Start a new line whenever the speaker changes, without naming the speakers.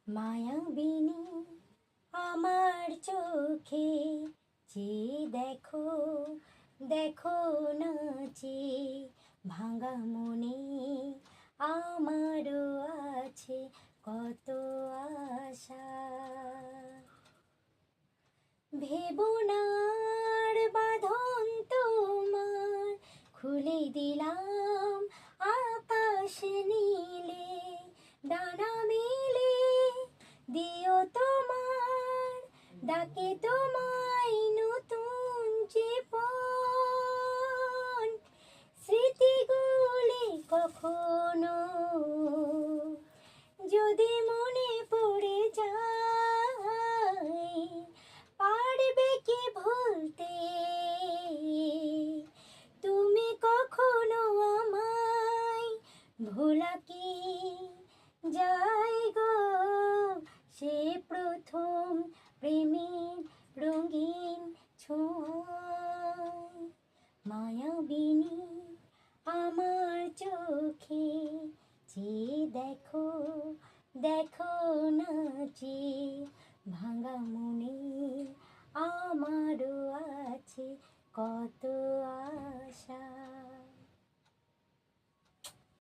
মায়াবিনী আমার চোখে চেয়ে দেখো, দেখো নাচে ভাঙা মনে আমারও আছে কত আশা। ভেবো না আর বাঁধন তোমার, খুলে দিলাম আকাশ নীলে, ডানা মেলে দিও তোমার ডাকে তোমায় নতুন জীবন। স্মৃতিগুলি কখনো যদি মনে পড়ে যায়, পারবে কি ভুলতে তুমি কখনো আমায়? ভোলা কি যায় গো সে প্রথম প্রেমের রঙিন ছোঁয়ায়। মায়াবিনী আমার চোখে চেয়ে দেখো, দেখো নাচে ভাঙা মনে আমারও আছে কত